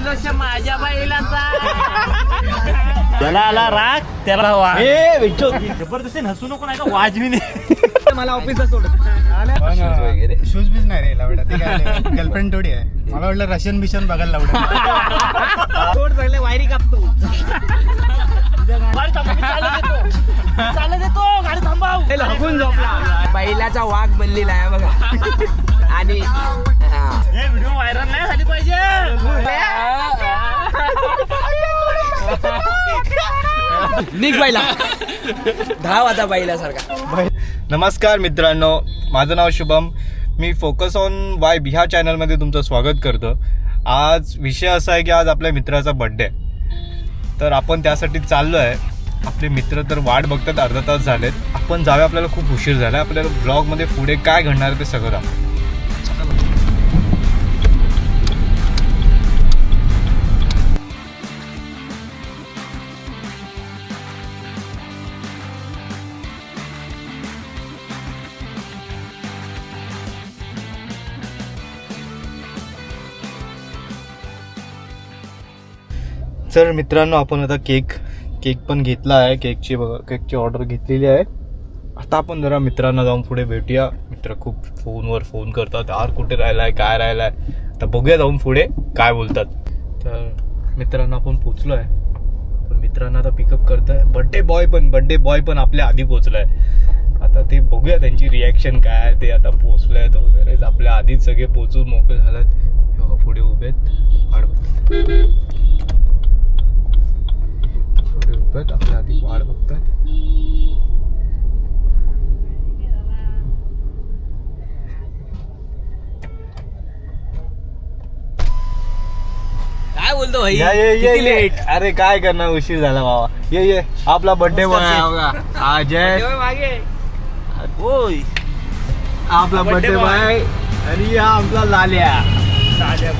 दोष माझ्या बैलाचा. त्याला आला राग त्याला वाज. जबरदस्त हसू नको नाही का वाजवी नाही. मला ऑफिसला सोडत शूज बीज नाही रे लावडा. गर्लफ्रेंड थोडी आहे. मला वाटलं रशियन बिशन बघायला लावडा. सोड सगळे वायरी कापतो. चालत येतो गाडी थांबाव. लागून झोपला. बैलाचा वाघ बनलेला आहे बघा. आणि व्हिडिओ व्हायरल नाही झाली पाहिजे. निघ बैला. धाव आता बैलासारखा. नमस्कार मित्रांनो, माझं नाव शुभम. मी फोकस ऑन वाईब ह्या चॅनलमध्ये तुमचं स्वागत करतो. आज विषय असा आहे की आज आपल्या मित्राचा बड्डे आहे. तर आपण त्यासाठी चाललो आहे. आपले मित्र तर वाट बघतात, अर्धा तास झालेत. आपण जाऊया, आपल्याला खूप उशीर झाला. आपल्याला ब्लॉगमध्ये पुढे काय घडणार आहे ते सगळं दाखवू. तर मित्रांनो, आपण आता केक पण घेतला आहे. केकची ऑर्डर घेतलेली आहे. आता आपण जरा मित्रांना जाऊन पुढे भेटूया. मित्र खूप फोनवर फोन करतात, यार कुठे राहिलाय, काय राहिलाय. आता बघूया जाऊन पुढे काय बोलतात. तर मित्रांना आपण पोचलो आहे. पण मित्रांना आता पिकअप करतोय बड्डे बॉय पण आपल्या आधी पोचलाय. आता ते बघूया त्यांची रिॲक्शन काय आहे. ते आता पोचले आहेत वगैरे, आपल्या आधीच सगळे पोचून मोकळे झालेत. पुढे उभे आहेत, वाट बघतात. आपल्या आधी वाट बघतात. काय बोलतो भाई? किती लेट? अरे काय करणार, उशीर झाला बाबा. ये आपला बर्थडे बॉय अजय. होय आपला बर्थडे बॉय. आणि हा आपला लाल्या.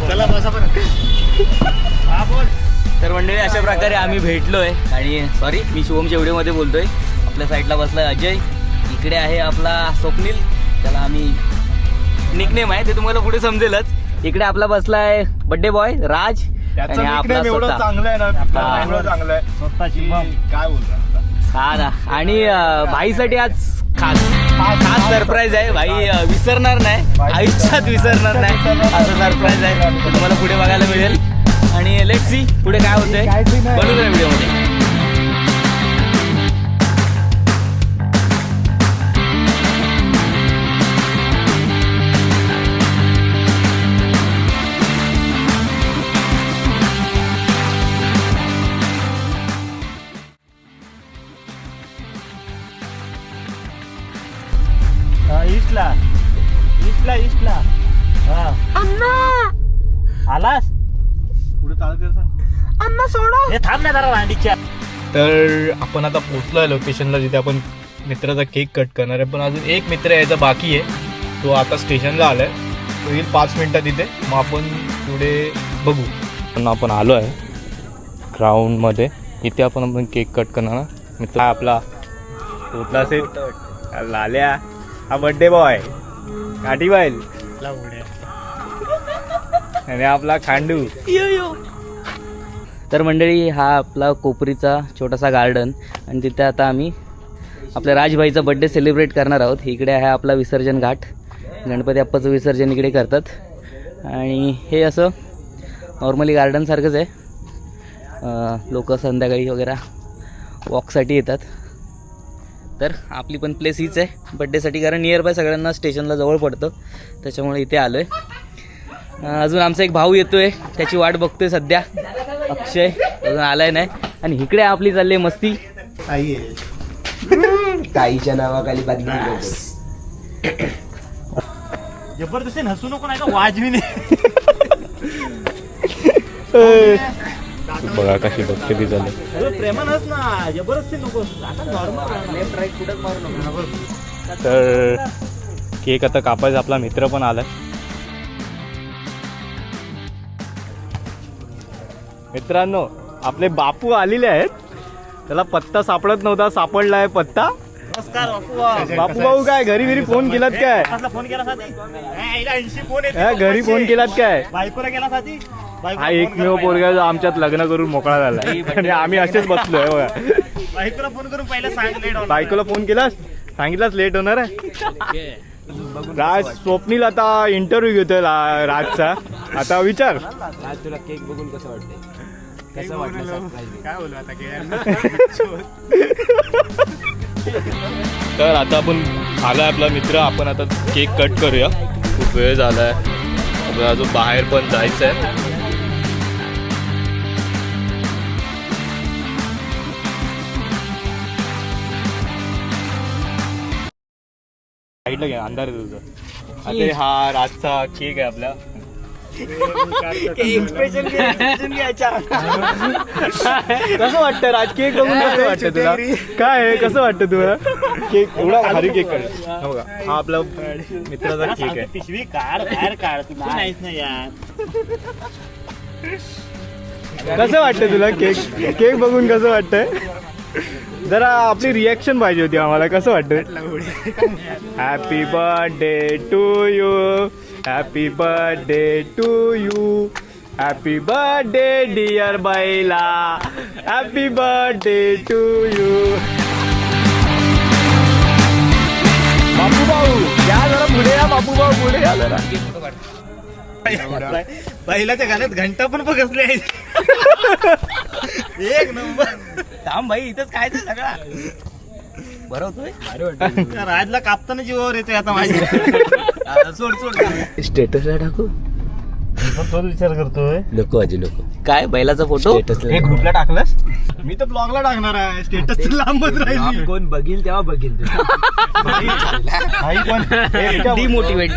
चला बसा पण. हा बोल. तर मंडळी, अशा प्रकारे आम्ही भेटलोय. आणि सॉरी, मी शुभमच्या व्हिडिओमध्ये बोलतोय. आपल्या साईडला बसलाय अजय. इकडे आहे आपला स्वप्नील, त्याला आम्ही निकनेम आहे, ते तुम्हाला पुढे समजेलच. इकडे आपला बसलाय बर्थडे बॉय राज. त्याचं nickname एवढं चांगलं आहे ना, एवढं चांगलं आहे स्वतःची काय बोलतो. हा ना. आणि भाईसाठी आज खास सरप्राईज आहे. भाई विसरणार नाही, आयुष्यात विसरणार नाही असं सरप्राईज आहे. ते तुम्हाला पुढे बघायला मिळेल. आणि लेट्स सी पुढे काय होतंय, बनवू द्या व्हिडिओमध्ये. इस्टला हा. आलास पुढे चालत अण्णा सोडा. हे थांब ना जरा भांडीच्या. तर आपण आता पोहोचलोय लोकेशनला, जिथे आपण मित्राचा केक कट करणार आहे. पण अजून एक मित्र यायचा बाकी आहे. तो आता स्टेशनला आलाय. तो येईल 5 मिनिटात इथे. मग आपण पुढे बघू. पण आपण आलो आहे ग्राउंडमध्ये. इथे आपण केक कट करणार. मित्र आपला पोचला असेल लाल्या. हा बर्थडे बॉय काठी बैल. आणि आपला खांडू. तर मंडळी, हा आपला कोपरीचा छोटासा गार्डन. आणि तिथे आता आम्ही आपल्या राजभाईचा बड्डे सेलिब्रेट करणार आहोत. इकडे आहे आपला विसर्जन घाट. गणपती बाप्पाचं विसर्जन इकडे करतात. आणि हे असं नॉर्मली गार्डनसारखंच आहे. लोक संध्याकाळी वगैरे वॉकसाठी येतात. तर आपली पण प्लेस हीच आहे बड्डेसाठी, कारण नियर बाय सगळ्यांना स्टेशनला जवळ पडतं, त्याच्यामुळे इथे आलो आहे. अजून आमचा एक भाऊ येतो आहे, त्याची वाट बघतोय सध्या. अक्षय अजून आलाय नाही. आणि इकडे आपली चालली मस्ती. ताईच्या नावाखाली बदनाम. जबरदस्ती हसू नको नाही का वाजवी नाही. बघा कशी बघते ती झाली. प्रेमानच ना, जबरदस्ती नको. आता नॉर्मल लेफ्ट राईट कुठंच मारू नको. तर केक आता कापायचा. आपला मित्र पण आलाय. मित्रांनो, आपले बापू आलेले आहेत. त्याला पत्ता सापडत नव्हता, सापडलाय पत्ता. नमस्कार बापू. बापू भाऊ काय घरी फोन केलात काय? फोन केला साधी. 80 फोन घरी फोन केलात काय? बायकोला केला साधी. हा एकमेव पोरगा जो आमच्यात लग्न करून मोकळा झाला आणि आम्ही असेच बसलोय बघा. बायकोला फोन करून पहिला सांग. बायकोला फोन केलास सांगितलाच लेट होणार आहे. राज स्वप्नील आता इंटरव्ह्यू घेतोय राजचा. आता विचार तुला केक बघून कसं वाटतंय? कसं वाटलं काय बोलू आता तर आता आपण आलाय आपला मित्र. आपण आता केक कट करूया. खूप वेळ झालाय. आपल्याला अजून बाहेर पण जायचं आहे. साईडला घ्या अंधार आहे तुझं. आता हा राजचा केक आहे आपला. एक्सप्रेशन घ्यायच्या. कसं वाटतं राज केक बघून कसं वाटतं तुला? काय आहे कसं वाटतं तुला केक? एवढा भारी केक काढ. बघा हा आपला मित्राचा केक आहे. पिशवी काढ बाहेर काढ. तू नाहीच ना यार. कसं वाटतं तुला केक? केक बघून कसं वाटतंय? जरा आपली रिॲक्शन पाहिजे होती आम्हाला. कसं वाटतं? Happy birthday to you. Happy birthday to you. Happy birthday dear बैला. Happy birthday to you. Bapu भाऊ या जरा पुढे या. बापू भाऊ पुढे या जरा. पहिल्याच्या गाण्यात घंटा पण बघसले आहे. एक नंबर. थांब भाई इथंच काय ते सगळा बरोबर. त्या राजला कापताना जीवावर येते आता माझी. सोड सोड. स्टेटसला टाकू तोच विचार करतोय. नको अजय नको. काय बैलाचा फोटो? हे ग्रुपला टाकलंस? मी तर ब्लॉगला टाकणार आहे. स्टेटस लांबच राहिली. कोण बघील तेव्हा बघील. Demotivate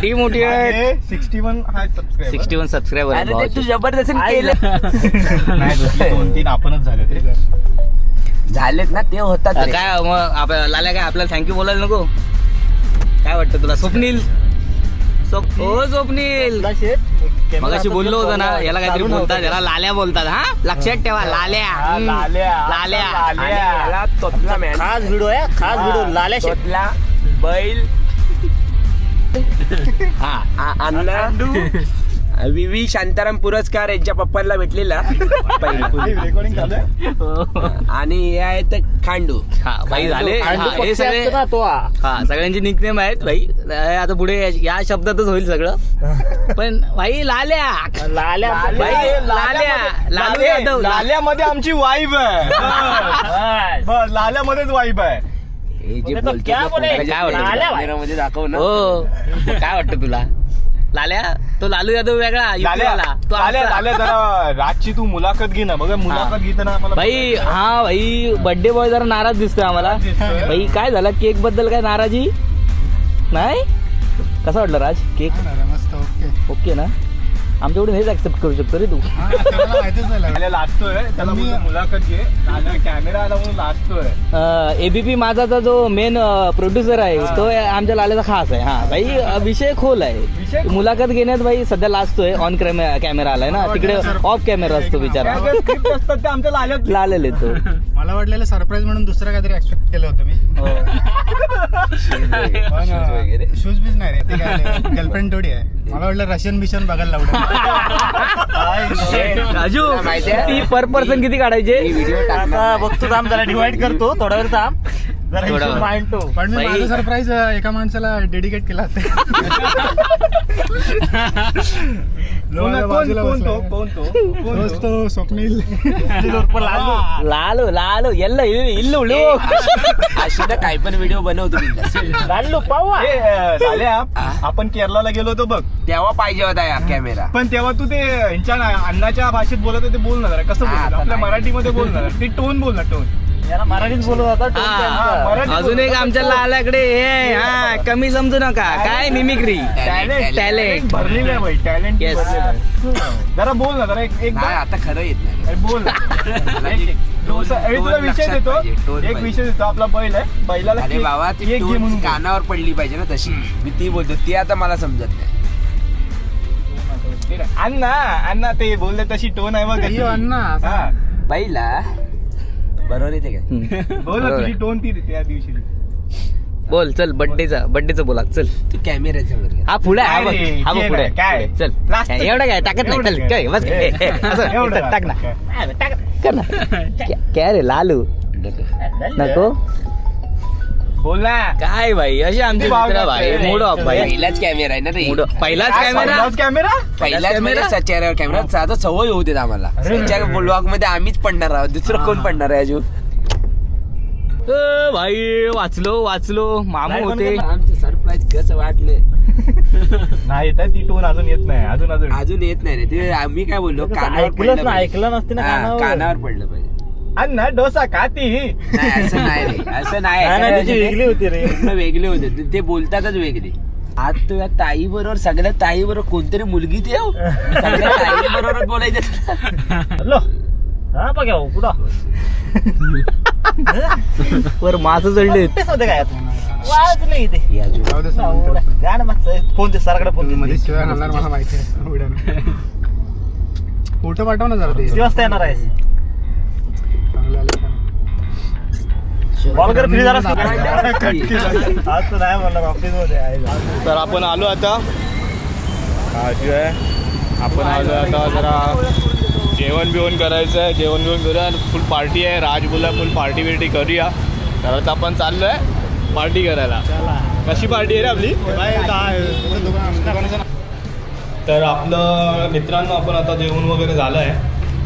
61 subscriber. तू जबरदस्त केलं. नाही 2-3 आपणच झाले ते. झालेत ना ते होतात. काय मग लाल्या काय आपल्याला थँक्यू बोलायला नको? काय वाटतं तुला स्वप्नील? हो स्वप्नील मगाशी बोललो होतो ना याला काहीतरी बोलतात. याला लाल्या बोलतात. हा लक्षात ठेवा. लाल्या लाल्या तोतला मॅन. खास व्हिडिओ आहे. खास व्हिडिओ. लाल्या तोतला बैल. हा अण्णा विवी शांताराम पुरस्कार यांच्या पप्पांना भेटलेला पहिला. रेकॉर्डिंग झालंय. आणि हे आहेत खांडू. हा भाई झाले. हे सगळे तो हा सगळ्यांचे निकनेम आहेत भाई. आता पुढे या शब्दातच होईल सगळं. पण भाई लाल्या लाल्या भाई लाल्या लालू यादव. लाल्यामध्ये आमची वाईब आहे. बस लाल्यामध्येच वाईब आहे. हे जे तो क्या बोले? काय वाटतं? लाल्या भाई. कॅमेरामध्ये दाखव ना. हो काय वाटतं तुला? लाल्या तो लालू यादव वेगळा युपीवाला. तो आमचा. लाल्या जरा राजची तू मुलाखत घे ना. बघा मुलाखत घेताना आम्हाला भाई हा भाई बर्थडे बॉय जरा नाराज दिसतोय आम्हाला. भाई काय झालं केक बद्दल काय नाराजी नाही? कसा वाटलं राज केक? मस्त. ओके. ओके ना? आमच्याकडून हेच ऍक्सेप्ट करू शकतो रे तू. माहितीच नाही लागलं. लाल्या लाजतोय. त्याला बोलतो मुलाखत घे. लाल्या कॅमेरा आला म्हणून लाजतोय. एबीपी माझाचा जो मेन प्रोड्युसर आहे तो आमच्या लाल्याचा खास आहे. हा भाई विषय खोल आहे. मुलाखत घेण्यात भाई सध्या लाजतोय. ऑन कॅमेरा आलाय ना. तिकडे ऑफ कॅमेरा असतो बिचारा. स्क्रिप्ट असतात ते आमच्या लाल्यात लालेल तो. मला वाटलेलं सरप्राईज म्हणून दुसरं काहीतरी एक्सपेक्ट केलं होतं मी. शूज बीज नाही रे. ते काय गर्लफ्रेंड थोडी आहे. मला वाटलं रशियन बिशन बघायला लावलं. राजू ती पर पर्सन किती काढायचे? आता बघतो थांब जरा डिवाइड करतो. थोडा वेळ थांब जरा थोडा हिशोब वेळ. मांडतो. पण मी बाई- माझं सरप्राईज एका माणसाला डेडिकेट केला तो स्वप्नील. लालू लालू एल्ल इल्लू उल्लू. अशी ना काय पण व्हिडिओ बनवतो मी. लाल्लू पाहू. लाल्या आपण केरळला गेलो होतो बघ. तेव्हा पाहिजे होता या कॅमेरा. पण तेव्हा तू ते यांच्या अण्णाच्या भाषेत बोलत होते. बोल ना जरा. कसं हा, बोलत आता आपल्या नाही. मराठीमध्ये बोल ना. ती टोन बोल ना. टोन याला मराठीत बोलत होता. हा, मराठी अजून एक आमच्या लाल्याकडे हे हा कमी समजू नका. काय मिमिक्री टॅलेंट भरलेलं आहे बाई. Talent Yes. जरा बोल ना. जरा एक नाही आता खरं येत नाही. अरे बोल ना. तुला विषय लक्षात देतो. पाहिजे, टोन एक पाहिजे. विषय देतो. आपला बैल आहे. बैलाला अरे केक- बाबा ती केक घे म्हणून टोन कानावर पडली पाहिजे ना तशी. मी ती बोलतो ती आता मला समजत नाही. अण्णा अण्णा ते बोलले तशी टोन आहे बघ. अय्यो, अण्णा. हा. पहिला बरोबर येते काय? बोल ना तुझी टोन ती त्या दिवशी. बोल चल बर्थडेचं बोला चल. तू कॅमेऱ्याच्या वर घे. हा पुढे काय रे, हा ये पुढे ना, काय? चल Plastic. एवढं काय टाकत नाही चल काय बस असं, एवढं चल, टाक ना काय? टाक कर ना. काय रे लालू नको बोल ना. काय भाई असे आमचे मित्र भाई मूड ऑफ भाई पहिलाच कॅमेरा आहे ना रे. पहिलाच कॅमेरा कॅमेरा पहिलाच म्हणजे सच्यावर कॅमेरा आता सवय होऊ देत आम्हाला. सच्या ब्लॉग मध्ये आम्हीच पडणार आहोत, दुसरं कोण पडणार आहे अजून. भाई वाचलो मामू होते. आमचं सरप्राईज कसं वाटलं नाही येत ती टोन अजून येत नाही अजून अजून येत नाही रे ते. आम्ही काय बोललो कानावर ऐकलंच पडलं ना पाहिजे. ऐकलं नसते ना हा, कानावर. कानावर पडलं पाहिजे. अन्न डोसा खाती. नाही असं नाही रे, असं नाही, नाही, नाही. त्याची वेगळी होती रे. पूर्ण वेगळे होते ते बोलतातच वेगळे. आज तो या ताई बरोबर सगळ्या ताई बरोबर कोणतरी मुलगी ते हो. सगळ्या ताई बरोबर बोलायचं. हॅलो हा बघा भाऊ, कुठं वर माझं जळले तेच होते काय वाज नाही ते हे अजून जाऊ दे सर, नंतर. गाणं मागचं फोन ते सराकडे फोन मध्ये शिवाय घालणार मला माहिती आहे उड्यानं. फोटो पाठव ना जरा ते किती वाजता येणार आहेस चांगलं आलं का? बॉलकर फ्री झाला आज काय? तर नाही म्हणलं ऑफिस मध्ये आहे. तर आपण आलो आता आपण आलो आता जरा जेवण बिवण करायचं आहे. जेवण बिवण करूया. फुल पार्टी आहे. राज बोला फुल पार्टी बिर्टी करूया. तर आता आपण चाललो आहे पार्टी करायला. कशी पार्टी आहे रे आपली. तर आपलं मित्रांनो आपण आता जेवण वगैरे झालं आहे.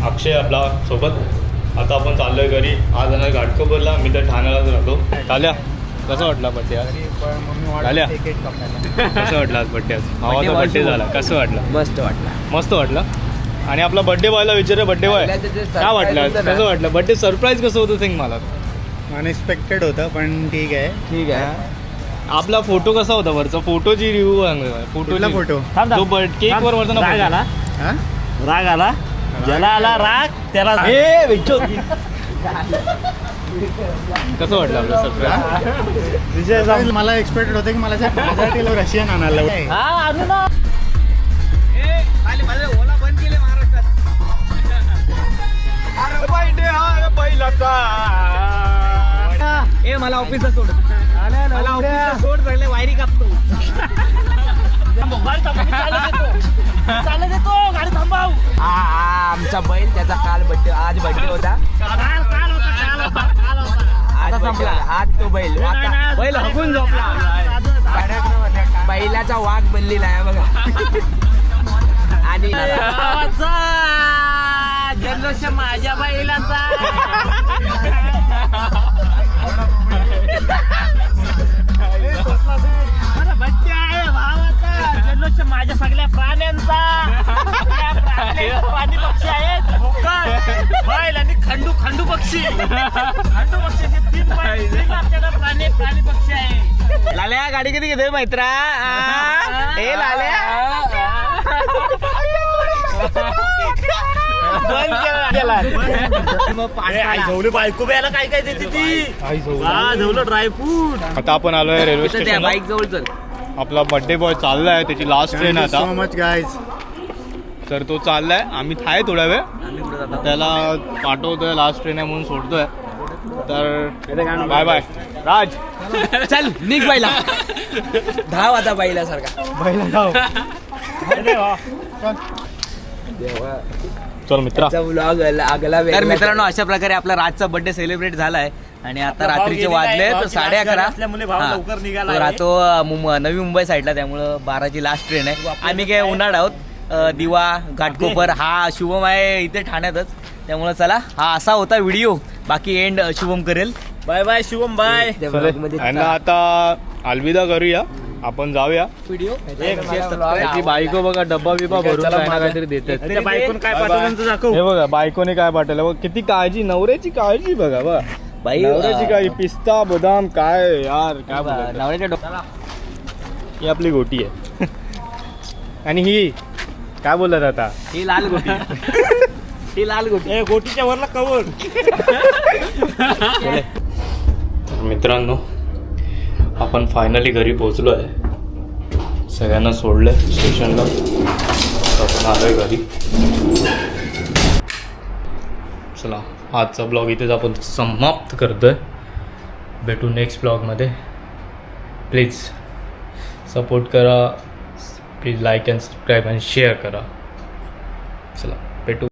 अक्षय आपला सोबत आता आपण चाललो आहे घरी. आज जाणार घाटकोपरला. मी तर ठाण्यालाच राहतो. चाल्या कसं वाटला बड्डे आज. झाल्या कसं वाटलं आज बड्डे. आज भावाचा बड्डे झाला. कसं वाटलं. मस्त वाटला. मस्त वाटलं. आणि आपला बड्डे बॉयला विचार बड्डे बॉय काय वाटलं कसं वाटलं बड्डे सरप्राईज कसं होतं सांग मला. अनएक्सपेक्टेड होतं पण ठीक आहे. ठीक आहे. आपला फोटो कसा होता वरचा फोटोची रिव्ह्यू कुठला फोटो जो केक वर वरचा राग आला हा राग आला ज्याला आला राग त्याला कसं वाटलं आपलं सरप्राईज. विजय मला एक्सपेक्टेड होतं की मला माझ्यासाठी रशियन आणायला. हा आणू ना मला ऑफिसला सोड मला ऑफिसला सोड सगळे वायरी कापतो. चालत येतो गाडी थांबाव. आमचा बैल त्याचा काल बड्डे आज बड्डे होता. आता संपला आज तो बैल. आता बैल हकून झोपला. बैलाचा वाघ बनलेला आहे बघा. आणि जल्लोष माझ्या बैलाचा. बच्चे आहे भावाचा. जल्लोष माझ्या सगळ्या प्राण्यांचा. प्राणी पक्षी आहेत बैल आणि खंडू पक्षी. खंडू पक्षी तीन आमच्याकडे प्राणी पक्षी आहे. लाल्या गाडी किती घेतोय मैत्रा. ए लाल्या बायको प्यायला काय काय देते ती. झवलं ड्रायफ्रूट. आता आपण आलोय रेल्वे स्टेशन. बाईक जवळ चल. आपला बड्डे बॉय चाललाय. त्याची लास्ट ट्रेन आता. So much guys. तर तो चाललाय. आम्ही थाय थोड्या वेळ त्याला पाठवतोय. लास्ट ट्रेन आहे म्हणून सोडतोय. तर बाय बाय राज. चल निघ बैला. धाव आता बैला सारखा. पहिला जाऊ. चल मित्रा. व्लॉग आगला. तर मित्रांनो अशा प्रकारे आपला राजचा बर्थडे सेलिब्रेट झालाय. आणि आता रात्रीचे वाजले तर 11:30. तो राहतो नवी मुंबई साईडला त्यामुळं 12ची लास्ट ट्रेन आहे. आम्ही काय उन्हाळ आहोत. दिवा घाटकोपर हा शुभम आहे इथे ठाण्यातच. त्यामुळं चला हा असा होता व्हिडिओ. बाकी एंड शुभम करेल. Bye bye Shubham bye. यांना आता अलविदा करूया. आपण जाऊया. व्हिडिओ त्याची बायको बघा डब्बा बिबा भरून काय ना काहीतरी देतात. त्या बायकोन काय पाठवलं दाखव. हे बघा बायकोने काय पाठवलं बघ. किती काळजी नवऱ्याची काळजी बघा बघा. बाई नवऱ्याची काळजी. पिस्ता बदाम काय यार काय बोलायचं. नवऱ्याच्या डोक्याला ही आपली गोटी आहे. आणि ही काय बोलत आता. ही लाल गोटी. ही लाल गोटी. गोटीच्या वरला कवर. मित्रांनो आपण फायनली घरी पोहोचलो आहे. सगळ्यांना सोडलं आहे स्टेशनला. आपण आलो आहे घरी. चला आजचा ब्लॉग इथेच आपण समाप्त करतोय. भेटू नेक्स्ट ब्लॉगमध्ये. प्लीज सपोर्ट करा, प्लीज लाईक अँड सबस्क्राईब आणि शेअर करा. चला भेटू.